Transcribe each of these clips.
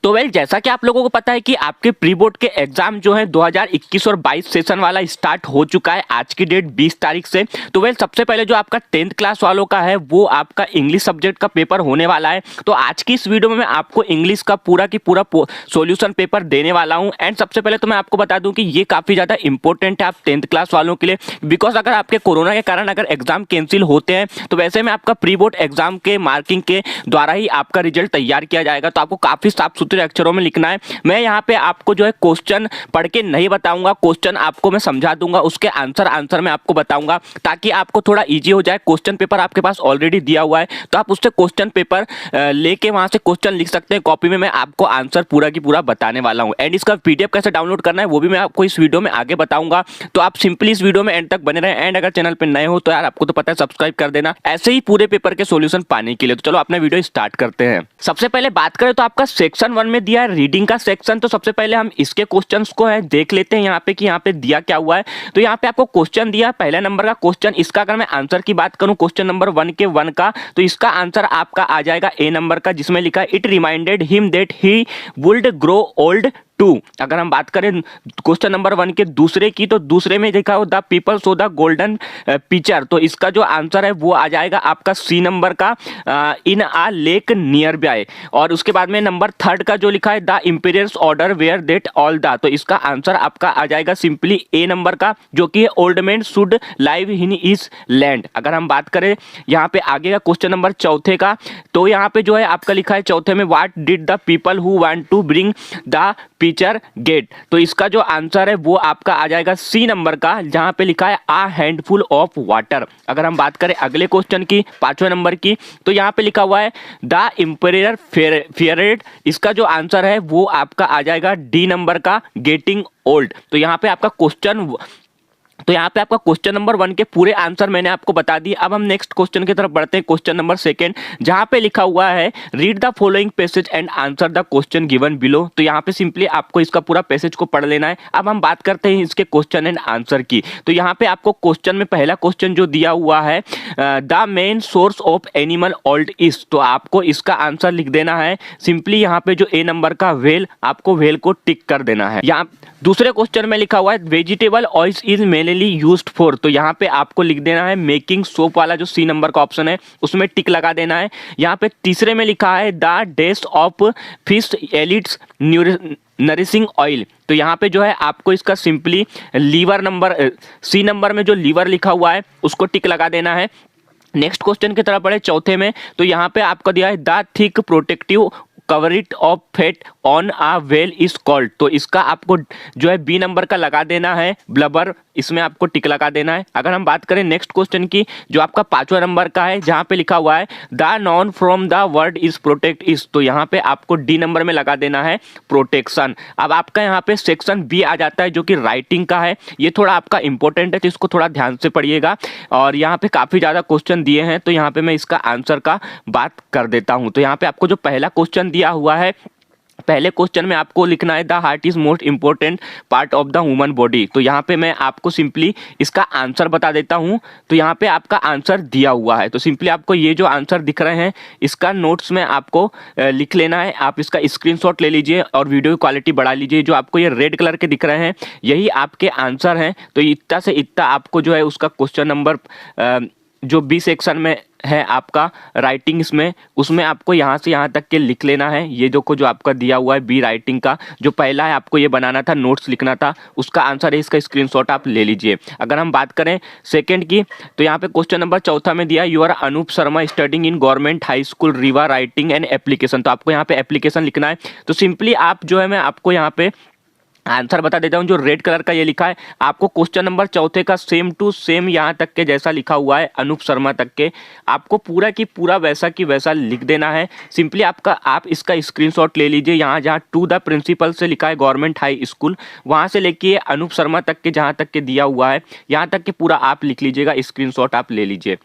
तो वेल जैसा कि आप लोगों को पता है कि आपके प्री बोर्ड के एग्जाम जो है 2021 और 22 सेशन वाला स्टार्ट हो चुका है आज की डेट 20 तारीख से। तो वेल सबसे पहले जो आपका 10th क्लास वालों का है वो आपका इंग्लिश सब्जेक्ट का पेपर होने वाला है। तो आज की इस वीडियो में मैं आपको इंग्लिश का पूरा की पूरा सॉल्यूशन पेपर देने वाला हूं। एंड सबसे पहले तो मैं आपको बता दूं कि ये काफी ज्यादा इंपॉर्टेंट है आप 10th क्लास वालों के लिए, बिकॉज अगर आपके कोरोना के कारण अगर एग्जाम कैंसिल होते हैं तो वैसे में आपका प्री बोर्ड एग्जाम के मार्किंग के द्वारा ही आपका रिजल्ट तैयार किया जाएगा। तो आपको काफी साफ सुथरे अक्षरों में लिखना है। मैं यहाँ पे आपको जो है क्वेश्चन पढ़ के नहीं बताऊंगा, क्वेश्चन आपको मैं समझा दूंगा, उसके आंसर मैं आपको बताऊंगा ताकि आपको थोड़ा इजी हो जाए। क्वेश्चन पेपर आपके पास ऑलरेडी दिया हुआ है तो आप उससे क्वेश्चन पेपर लेके वहां से क्वेश्चन लिख सकते हैं कॉपी में। मैं आपको आंसर पूरा की पूरा बताने वाला हूं। एंड इसका पीडीएफ कैसे डाउनलोड करना है वो भी मैं आपको इस वीडियो में आगे बताऊंगा। तो आप सिंपली इस वीडियो में एंड तक बने रहें। एंड अगर चैनल पे नए हो तो यार आपको तो पता है सब्सक्राइब कर देना ऐसे ही पूरे पेपर के सॉल्यूशन पाने के लिए। तो चलो अपना वीडियो स्टार्ट करते हैं। सबसे पहले बात करें तो आपका सेक्शन 1 में दिया है रीडिंग का सेक्शन। तो सबसे पहले हम इसके क्वेश्चंस को है देख लेते हैं यहाँ पे कि यहाँ पे दिया क्या हुआ है। तो यहाँ पे आपको क्वेश्चन दिया पहला नंबर का क्वेश्चन। इसका अगर मैं आंसर की बात करूं क्वेश्चन नंबर 1 के 1 का, तो इसका आंसर आपका आ जाएगा ए नंबर का, जिसमें लिखा है it reminded him that he would grow old too. अगर हम बात करें क्वेश्चन नंबर 1 के दूसरे की, तो दूसरे में देखा हो the people so the golden picture. तो इसका जो आंसर है वो आ जाएगा आपका सी नंबर का इन आ लेक नियर बाय। और उसके बाद में नंबर 3 का जो लिखा है the emperor's order where that all the, तो इसका आंसर आपका आ जाएगा सिंपली ए नंबर का, जो कि old man should live in is land. अगर हम बात करें यहाँ पे आगे का क्वेश्चन नंबर 4 का, तो यहाँ पे जो है आपका लिखा है 4 में what did the people who want to bring the picture get. तो इसका जो आंसर है वो आपका आ जाएगा सी नंबर का, जहां पे लिखा है आ हैंडफुल ऑफ वाटर। अगर हम बात करें अगले क्वेश्चन की 5वें नंबर की, तो यहाँ पे लिखा हुआ है द इंपीरियर फेयरेड। इसका जो आंसर है वो आपका आ जाएगा डी नंबर का गेटिंग ओल्ड। तो यहाँ पे आपका क्वेश्चन नंबर 1 के पूरे आंसर मैंने आपको बता दिए। अब हम नेक्स्ट क्वेश्चन की तरफ बढ़ते हैं, क्वेश्चन नंबर 2, जहां पे लिखा हुआ है read the following passage and answer the question given below. तो यहाँ पे सिंपली आपको इसका पूरा पैसेज को पढ़ लेना है। अब हम बात करते हैं इसके क्वेश्चन एंड आंसर की। तो यहाँ पे आपको क्वेश्चन में पहला क्वेश्चन जो दिया हुआ है the main source of animal old is, तो आपको इसका आंसर लिख देना है सिंपली यहाँ पे जो ए नंबर का वेल, आपको वेल को टिक कर देना है। यहाँ दूसरे क्वेश्चन में लिखा हुआ है vegetable oil is mainly used for, तो यहाँ पे आपको लिख देना है मेकिंग सोप वाला जो सी नंबर का ऑप्शन है उसमें टिक लगा देना है। यहाँ पे तीसरे में लिखा है the best of fish elites nourishing oil, तो यहाँ पे जो है आपको इसका simply liver number C number में जो लीवर लिखा हुआ है उसको टिक लगा देना है। नेक्स्ट क्वेश्चन की तरफ बढ़े 4 में, तो यहाँ पे आपको दिया है the thick protective covering of fat on a whale is called, तो इसका आपको जो है बी नंबर का लगा देना है ब्लबर, इसमें आपको टिक लगा देना है। अगर हम बात करें नेक्स्ट क्वेश्चन की जो आपका 5वां नंबर का है, जहां पे लिखा हुआ है the non from the word is protect is, तो यहाँ पे आपको डी नंबर में लगा देना है प्रोटेक्शन। अब आपका यहाँ पे सेक्शन बी आ जाता है जो कि राइटिंग का है। ये थोड़ा आपका इंपॉर्टेंट है तो इसको थोड़ा ध्यान से पढ़िएगा, और यहाँ पे काफी ज्यादा क्वेश्चन दिए हैं तो यहाँ पे मैं इसका आंसर का बात कर देता हूँ। तो यहाँ पे आपको जो पहला क्वेश्चन दिया हुआ है, पहले क्वेश्चन में आपको लिखना है the heart is most important part of the human body. तो यहाँ पे मैं आपको सिंपली इसका आंसर बता देता हूँ। तो यहाँ पे आपका आंसर दिया हुआ है, तो सिंपली आपको ये जो आंसर दिख रहे हैं इसका नोट्स में आपको लिख लेना है। आप इसका स्क्रीनशॉट ले लीजिए और वीडियो की क्वालिटी बढ़ा लीजिए। जो आपको ये रेड कलर के दिख रहे हैं यही आपके आंसर हैं। तो इतना से इतना आपको जो है उसका क्वेश्चन नंबर जो बी सेक्शन में है आपका राइटिंग उसमें आपको यहाँ से यहाँ तक के लिख लेना है। ये जो आपका दिया हुआ है बी राइटिंग का जो पहला है आपको ये बनाना था, नोट्स लिखना था, उसका आंसर है, इसका स्क्रीनशॉट आप ले लीजिए। अगर हम बात करें सेकंड की, तो यहाँ पे क्वेश्चन नंबर 4 में दिया you are Anup Sharma studying in government high school Rewa writing and application, तो आपको यहाँ पे एप्लीकेशन लिखना है। तो सिंपली आप जो है मैं आपको यहाँ पे आंसर बता देता हूं। जो रेड कलर का ये लिखा है आपको क्वेश्चन नंबर 4 का सेम टू सेम यहाँ तक के जैसा लिखा हुआ है अनूप शर्मा तक के, आपको पूरा की पूरा वैसा की वैसा लिख देना है। सिंपली आप इसका स्क्रीनशॉट ले लीजिए। यहाँ जहाँ टू द प्रिंसिपल से लिखा है गवर्नमेंट हाई स्कूल, वहाँ से लेके अनूप शर्मा तक के जहाँ तक के दिया हुआ है यहाँ तक के पूरा आप लिख लीजिएगा, स्क्रीनशॉट आप ले लीजिए।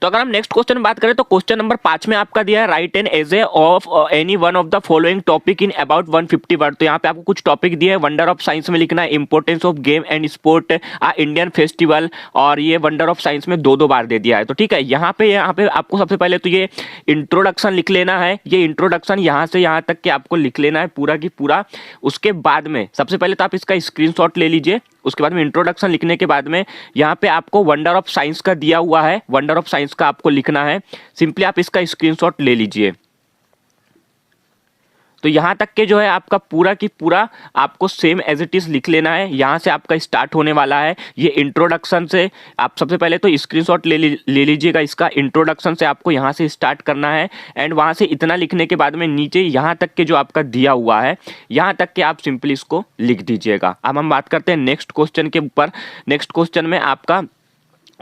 तो अगर हम नेक्स्ट क्वेश्चन में बात करें तो क्वेश्चन नंबर 5 में आपका दिया है write an essay of any one of the following topic in about 150 word. तो यहाँ पे आपको कुछ टॉपिक दिए है, वंडर ऑफ साइंस में लिखना है, importance of game and sport, Indian festival, और ये वंडर ऑफ साइंस में दो बार दे दिया है। तो ठीक है, यहाँ पे आपको सबसे पहले तो ये इंट्रोडक्शन लिख लेना है। ये इंट्रोडक्शन यहाँ से यहाँ तक के आपको लिख लेना है पूरा की पूरा। उसके बाद में सबसे पहले तो आप इसका स्क्रीनशॉट ले लीजिए। उसके बाद में इंट्रोडक्शन लिखने के बाद में यहाँ पे आपको वंडर ऑफ साइंस का दिया हुआ है, वंडर ऑफ साइंस का आपको लिखना है। सिंपली आप इसका स्क्रीनशॉट ले लीजिए। तो यहाँ तक के जो है आपका पूरा की पूरा आपको सेम एज इट इज लिख लेना है। यहाँ से आपका स्टार्ट होने वाला है ये इंट्रोडक्शन से। आप सबसे पहले तो स्क्रीनशॉट ले लीजिएगा इसका। इंट्रोडक्शन से आपको यहाँ से स्टार्ट करना है एंड वहाँ से इतना लिखने के बाद में नीचे यहाँ तक के जो आपका दिया हुआ है यहाँ तक के आप सिंपली इसको लिख दीजिएगा। अब हम बात करते हैं नेक्स्ट क्वेश्चन के ऊपर। नेक्स्ट क्वेश्चन में आपका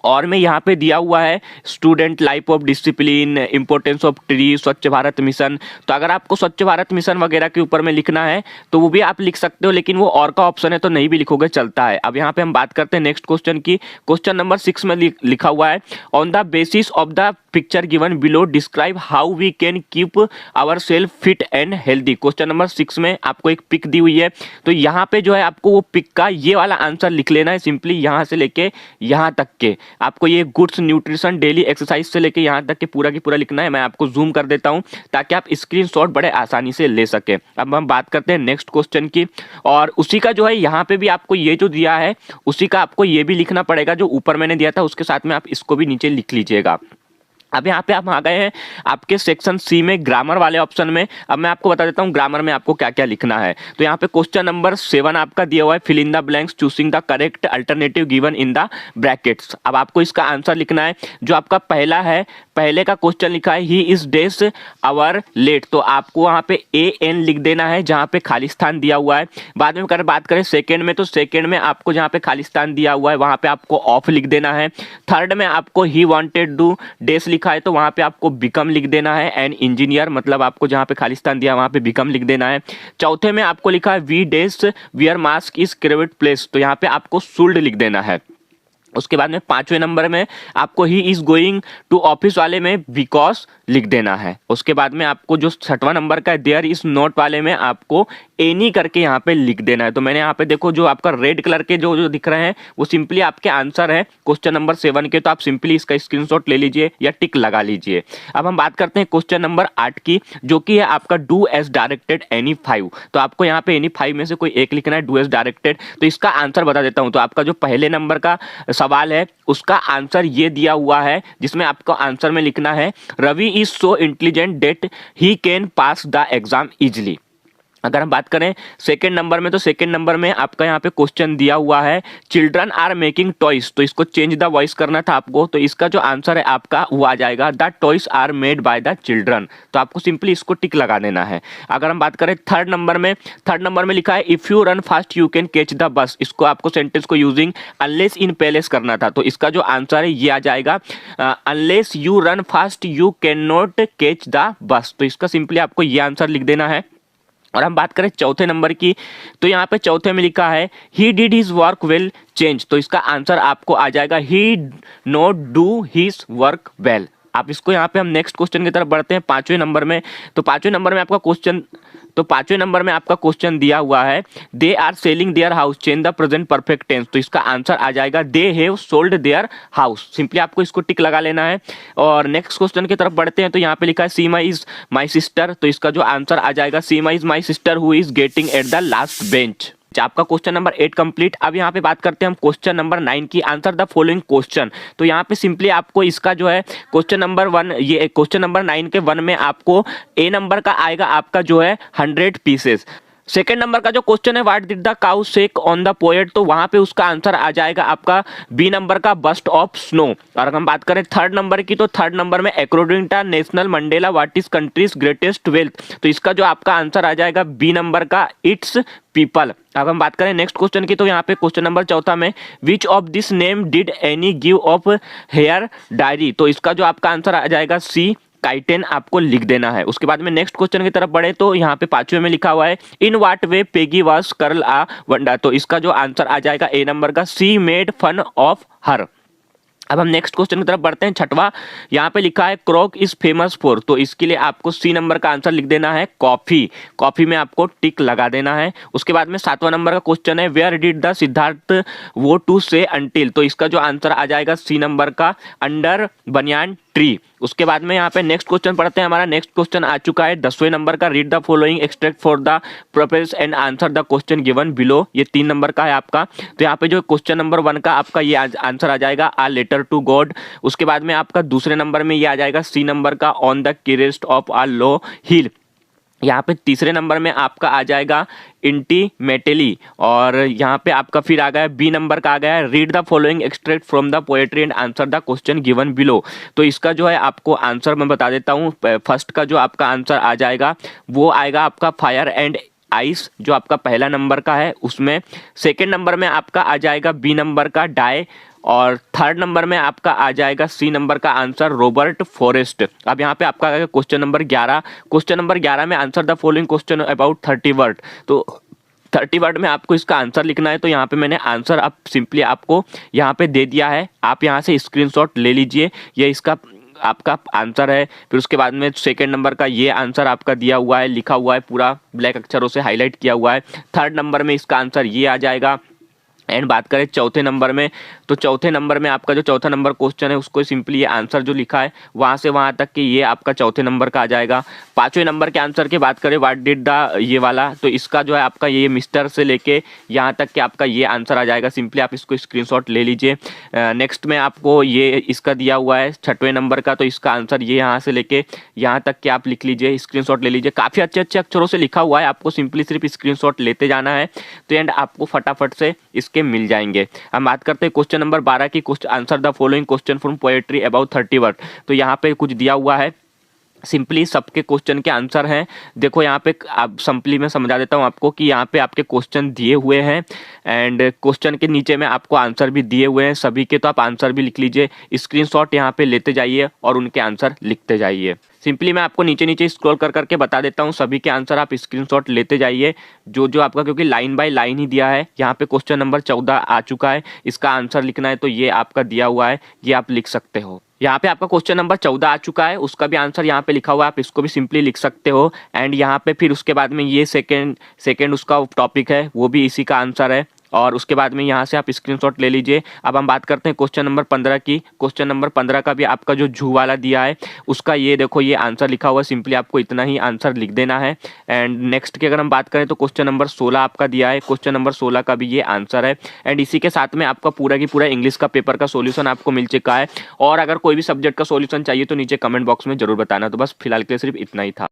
और में यहाँ पे दिया हुआ है student life of discipline, importance of tree, स्वच्छ भारत मिशन। तो अगर आपको स्वच्छ भारत मिशन वगैरह के ऊपर में लिखना है तो वो भी आप लिख सकते हो, लेकिन वो और का ऑप्शन है तो नहीं भी लिखोगे चलता है। अब यहाँ पे हम बात करते हैं नेक्स्ट क्वेश्चन की। क्वेश्चन नंबर 6 में लिखा हुआ है on the basis of the picture given below describe how we can keep our self fit and healthy. Question number 6 में आपको एक पिक दी हुई है, तो यहाँ पे जो है आपको वो पिक का ये वाला आंसर लिख लेना है। सिंपली यहाँ से लेके यहाँ तक के आपको ये गुड्स न्यूट्रिशन डेली एक्सरसाइज से लेके यहाँ तक के पूरा की पूरा लिखना है। मैं आपको जूम कर देता हूँ ताकि आप स्क्रीनशॉट बड़े आसानी से ले सके। अब हम बात करते हैं नेक्स्ट क्वेश्चन की, और उसी का जो है यहाँ पे भी आपको ये जो दिया है उसी का आपको ये भी लिखना पड़ेगा जो ऊपर मैंने दिया था, उसके साथ में आप इसको भी नीचे लिख लीजिएगा। अब यहाँ पे आप आ गए हैं आपके सेक्शन सी में, ग्रामर वाले ऑप्शन में। अब मैं आपको बता देता हूँ ग्रामर में आपको क्या क्या लिखना है। तो यहाँ पे क्वेश्चन नंबर 7 आपका दिया हुआ है fill in the blanks choosing the correct alternative given in the brackets. अब आपको इसका आंसर लिखना है। जो आपका पहला है, पहले का क्वेश्चन लिखा है he is dash hour late, तो आपको वहाँ पे AN लिख देना है जहाँ पे खाली स्थान दिया हुआ है। बाद में बात करें सेकेंड में, तो सेकेंड में आपको जहाँ पे खाली स्थान दिया हुआ है वहाँ पे आपको ऑफ लिख देना है। थर्ड में आपको ही वांटेड डू डेस लिखा है तो वहाँ पे आपको बिकम लिख देना है। एंड इंजीनियर मतलब आपको जहाँ पे खाली स्थान दिया वहाँ पे बिकम लिख देना है। चौथे में आपको लिखा है we does wear mask is crowded place, तो यहाँ पे आपको शुल्ड लिख देना है। उसके बाद में 5वें नंबर में आपको he is going to office वाले में बिकॉज लिख देना है। उसके बाद में आपको जो 6वां नंबर का देयर इज नॉट वाले में आपको एनी करके यहाँ पे लिख देना है। तो मैंने यहाँ पे देखो जो आपका रेड कलर के जो दिख रहे हैं वो सिंपली आपके आंसर है क्वेश्चन नंबर 7 के। तो आप सिंपली इसका स्क्रीनशॉट ले लीजिए या टिक लगा लीजिए। अब हम बात करते हैं क्वेश्चन नंबर 8 की, जो कि है आपका डू एज डायरेक्टेड एनी 5। तो आपको यहाँ पे एनी 5 में से कोई एक लिखना है, डू एज डायरेक्टेड। तो इसका आंसर बता देता हूँ। तो आपका जो पहले नंबर का सवाल है उसका आंसर ये दिया हुआ है, जिसमें आपको आंसर में लिखना है Ravi is so intelligent that he can pass the exam easily. अगर हम बात करें सेकंड नंबर में, तो सेकंड नंबर में आपका यहाँ पे क्वेश्चन दिया हुआ है चिल्ड्रन आर मेकिंग टॉयज, तो इसको चेंज द वॉइस करना था आपको। तो इसका जो आंसर है आपका वो आ जाएगा the toys are made by the children. तो आपको सिंपली इसको टिक लगा देना है। अगर हम बात करें थर्ड नंबर में, थर्ड नंबर में लिखा है if you run fast you can catch the bus, इसको आपको सेंटेंस को यूजिंग अनलेस इन पैलेस करना था। तो इसका जो आंसर है ये आ जाएगा unless you run fast you can not catch the bus. तो इसका सिंपली आपको ये आंसर लिख देना है। और हम बात करें चौथे नंबर की, तो यहाँ पे चौथे में लिखा है he did his work well change, तो इसका आंसर आपको आ जाएगा he not do his work well. आप इसको यहाँ पे हम नेक्स्ट क्वेश्चन की तरफ बढ़ते हैं 5वें नंबर में। तो 5वें नंबर में आपका क्वेश्चन, तो 5वें नंबर में आपका क्वेश्चन दिया हुआ है they are selling their house change the present perfect tense, तो इसका आंसर आ जाएगा they have sold their house. Simply आपको इसको टिक लगा लेना है। और नेक्स्ट क्वेश्चन की तरफ बढ़ते हैं। तो यहाँ पे लिखा है सीमा इज माई सिस्टर, तो इसका जो आंसर आ जाएगा Seema is my sister who is getting at the last bench. आपका क्वेश्चन नंबर 8 कंप्लीट। अब यहाँ पे बात करते हैं हम क्वेश्चन नंबर 9 की, आंसर द फॉलोइंग क्वेश्चन। तो यहाँ पे सिंपली आपको इसका जो है क्वेश्चन नंबर 1, ये क्वेश्चन नंबर 9 के 1 में आपको ए नंबर का आएगा आपका जो है 100 पीसेस। सेकेंड नंबर का जो क्वेश्चन है what did the cow shake on the poet, तो वहां पे उसका आंसर आ जाएगा आपका बी नंबर का बस्ट ऑफ स्नो। और अगर हम बात करें थर्ड नंबर की, तो थर्ड नंबर में according to national Mandela what is countries greatest wealth, तो इसका जो आपका आंसर आ जाएगा बी नंबर का इट्स पीपल। अब हम बात करें नेक्स्ट क्वेश्चन की, तो यहाँ पे क्वेश्चन नंबर 4 में which of this name did Anne give of her diary, तो इसका जो आपका आंसर आ जाएगा सी काइटेन, आपको लिख देना है। उसके बाद में नेक्स्ट क्वेश्चन की तरफ बढ़े, तो यहाँ पे 5वें में लिखा हुआ है in what way Peggy was curl a Wanda, तो इसका जो आंसर आ जाएगा ए नंबर का she made fun of her. अब हम नेक्स्ट क्वेश्चन की तरफ बढ़ते हैं। छठवां, यहाँ पे लिखा है क्रोक इज फेमस फॉर, तो इसके लिए आपको सी नंबर का आंसर लिख देना है कॉफी। कॉफी में आपको टिक लगा देना है। उसके बाद में 7वां नंबर का क्वेश्चन है वेयर डिड द सिद्धार्थ वो टू से अंटिल, तो इसका जो आंसर आ जाएगा सी नंबर का अंडर बनियान ट्री। उसके बाद में यहाँ पे नेक्स्ट क्वेश्चन पढ़ते हैं। हमारा नेक्स्ट क्वेश्चन आ चुका है 10वें नंबर का, read the following extract for the purpose and answer the question given below, ये 3 नंबर का है आपका। तो यहाँ पे जो क्वेश्चन नंबर 1 का आपका ये आंसर आ जाएगा आ लेटर टू गॉड। उसके बाद में आपका दूसरे नंबर में ये आ जाएगा सी नंबर का ऑन द क्रेस्ट ऑफ आ लो हिल। यहाँ पे तीसरे नंबर में आपका आ जाएगा इंटीमेटली, और यहाँ पे आपका फिर आ गया बी नंबर का आ गया है read the following extract from the poetry and answer the question given below. तो इसका जो है आपको आंसर मैं बता देता हूँ। फर्स्ट का जो आपका आंसर आ जाएगा वो आएगा आपका फायर एंड आइस, जो आपका पहला नंबर का है उसमें। सेकेंड नंबर में आपका आ जाएगा बी नंबर का डाई, और थर्ड नंबर में आपका आ जाएगा सी नंबर का आंसर रॉबर्ट फॉरेस्ट। अब यहाँ पे आपका आएगा क्वेश्चन नंबर 11। क्वेश्चन नंबर 11 में answer the following question about 30 word, तो 30 वर्ड में आपको इसका आंसर लिखना है। तो यहाँ पे मैंने आंसर अब सिंपली आपको यहाँ पे दे दिया है, आप यहाँ से स्क्रीनशॉट ले लीजिए, ये इसका आपका आंसर है। फिर उसके बाद में सेकंड नंबर का ये आंसर आपका दिया हुआ है, लिखा हुआ है, पूरा ब्लैक अक्षरों से हाईलाइट किया हुआ है। थर्ड नंबर में इसका आंसर ये आ जाएगा। एंड बात करें चौथे नंबर में, तो चौथे नंबर में आपका जो चौथा नंबर क्वेश्चन है उसको सिंपली ये आंसर जो लिखा है वहाँ से वहाँ तक कि ये आपका चौथे नंबर का आ जाएगा। पांचवें नंबर के आंसर की बात करें व्हाट डिड द ये वाला, तो इसका जो है आपका ये मिस्टर से लेके यहाँ तक कि आपका ये आंसर आ जाएगा। सिंपली आप इसको स्क्रीनशॉट ले लीजिए। नेक्स्ट में आपको ये इसका दिया हुआ है 6वें नंबर का, तो इसका आंसर ये यहाँ से लेके यहाँ तक कि आप लिख लीजिए, स्क्रीनशॉट ले लीजिए। काफ़ी अच्छे अच्छे अक्षरों से लिखा हुआ है, आपको सिंपली सिर्फ स्क्रीनशॉट लेते जाना है, तो एंड आपको फटाफट से इसके मिल जाएंगे। हम बात करते हैं क्वेश्चन नंबर 12 की, answer the following question from poetry about 30 word. तो यहाँ पे कुछ दिया हुआ है, सिंपली सबके क्वेश्चन के आंसर हैं। देखो यहाँ पे आप सिंपली मैं समझा देता हूँ आपको कि यहाँ पे आपके क्वेश्चन दिए हुए हैं एंड क्वेश्चन के नीचे में आपको आंसर भी दिए हुए हैं सभी के, तो आप आंसर भी लिख लीजिए, स्क्रीनशॉट यहाँ पे लेते जाइए और उनके आंसर लिखते जाइए। सिंपली मैं आपको नीचे नीचे स्क्रॉल कर करके बता देता हूँ, सभी के आंसर आप स्क्रीनशॉट लेते जाइए जो जो आपका, क्योंकि लाइन बाय लाइन ही दिया है। यहाँ पे क्वेश्चन नंबर 14 आ चुका है, इसका आंसर लिखना है, तो ये आपका दिया हुआ है, ये आप लिख सकते हो। यहाँ पे आपका क्वेश्चन नंबर 14 आ चुका है, उसका भी आंसर यहाँ पे लिखा हुआ है, आप इसको भी सिंपली लिख सकते हो। एंड यहाँ पे फिर उसके बाद में ये सेकेंड उसका टॉपिक है, वो भी इसी का आंसर है, और उसके बाद में यहाँ से आप स्क्रीनशॉट ले लीजिए। अब हम बात करते हैं क्वेश्चन नंबर 15 की। क्वेश्चन नंबर 15 का भी आपका जो जू वाला दिया है उसका ये देखो ये आंसर लिखा हुआ है, सिंपली आपको इतना ही आंसर लिख देना है। एंड नेक्स्ट की अगर हम बात करें तो क्वेश्चन नंबर 16 आपका दिया है, क्वेश्चन नंबर 16 का भी ये आंसर है। एंड इसी के साथ में आपका पूरा की पूरा इंग्लिश का पेपर का सोल्यूशन आपको मिल चुका है। और अगर कोई भी सब्जेक्ट का सोल्यूशन चाहिए तो नीचे कमेंट बॉक्स में जरूर बताना। तो बस फिलहाल के लिए सिर्फ इतना ही था।